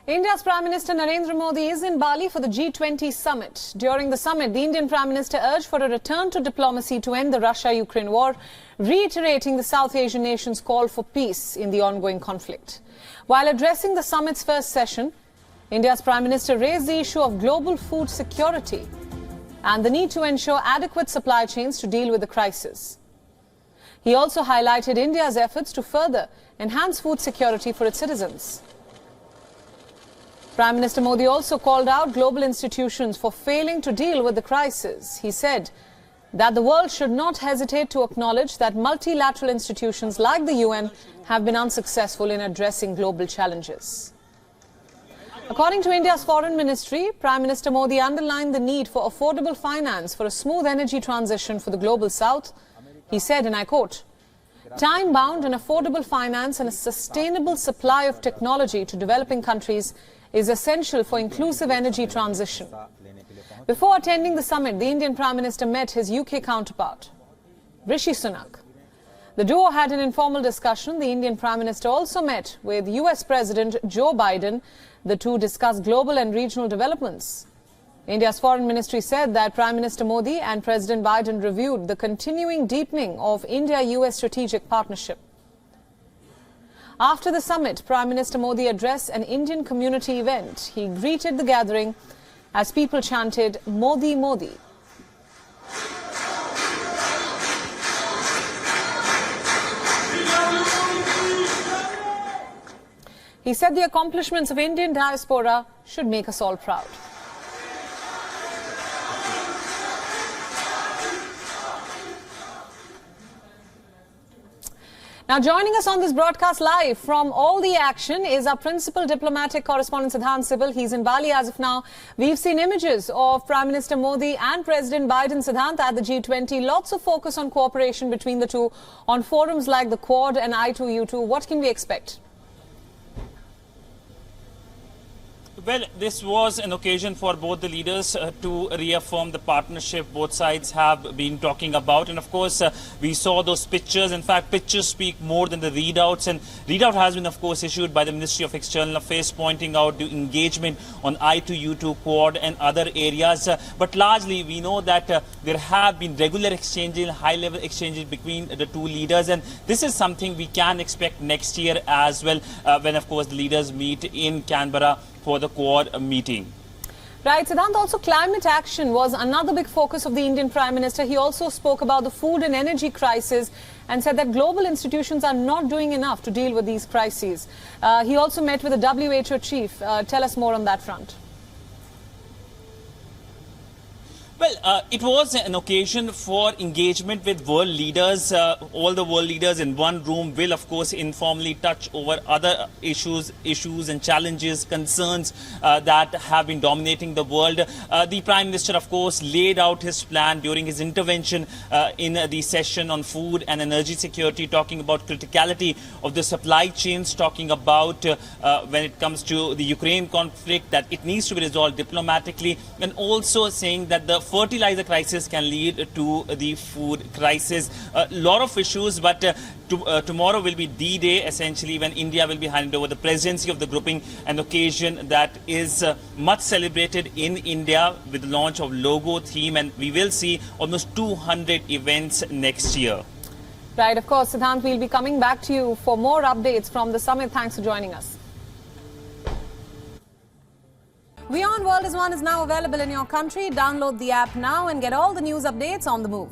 India's Prime Minister Narendra Modi is in Bali for the G20 Summit. During the summit, the Indian Prime Minister urged for a return to diplomacy to end the Russia-Ukraine war, reiterating the South Asian nation's call for peace in the ongoing conflict. While addressing the summit's first session, India's Prime Minister raised the issue of global food security and the need to ensure adequate supply chains to deal with the crisis. He also highlighted India's efforts to further enhance food security for its citizens. Prime Minister Modi also called out global institutions for failing to deal with the crisis. He said that the world should not hesitate to acknowledge that multilateral institutions like the UN have been unsuccessful in addressing global challenges. According to India's Foreign Ministry, Prime Minister Modi underlined the need for affordable finance for a smooth energy transition for the global south. He said, and I quote, "Time-bound and affordable finance and a sustainable supply of technology to developing countries is essential for inclusive energy transition." Before attending the summit, the Indian Prime Minister met his UK counterpart, Rishi Sunak. The duo had an informal discussion. The Indian Prime Minister also met with US President Joe Biden. The two discussed global and regional developments. India's Foreign Ministry said that Prime Minister Modi and President Biden reviewed the continuing deepening of India-US strategic partnership. After the summit, Prime Minister Modi addressed an Indian community event. He greeted the gathering as people chanted, "Modi, Modi." He said the accomplishments of Indian diaspora should make us all proud. Now, joining us on this broadcast live from all the action is our principal diplomatic correspondent, Siddhant Sibal. He's in Bali as of now. We've seen images of Prime Minister Modi and President Biden, Siddhant, at the G20. Lots of focus on cooperation between the two on forums like the Quad and I2U2. What can we expect? Well, this was an occasion for both the leaders to reaffirm the partnership both sides have been talking about. And of course, we saw those pictures. In fact, pictures speak more than the readouts. And readout has been, of course, issued by the Ministry of External Affairs, pointing out the engagement on I2U2, Quad and other areas. But largely, we know that there have been regular exchanges, high-level exchanges between the two leaders. And this is something we can expect next year as well, when, of course, the leaders meet in Canberra for the Quad meeting. Right, Siddhant, also climate action was another big focus of the Indian Prime Minister. He also spoke about the food and energy crisis and said that global institutions are not doing enough to deal with these crises. He also met with the WHO chief. Tell us more on that front. Well, it was an occasion for engagement with world leaders. All the world leaders in one room will, of course, informally touch over other issues and challenges, concerns that have been dominating the world. The Prime Minister, of course, laid out his plan during his intervention in the session on food and energy security, talking about criticality of the supply chains, talking about when it comes to the Ukraine conflict, that it needs to be resolved diplomatically, and also saying that the fertilizer crisis can lead to the food crisis. A lot of issues, but tomorrow will be the day, essentially, when India will be handed over the presidency of the grouping, an occasion that is much celebrated in India with the launch of logo, theme, and we will see almost 200 events next year. Right, of course, Siddhant, we'll be coming back to you for more updates from the summit. Thanks for joining us. WION World is now available in your country. Download the app now and get all the news updates on the move.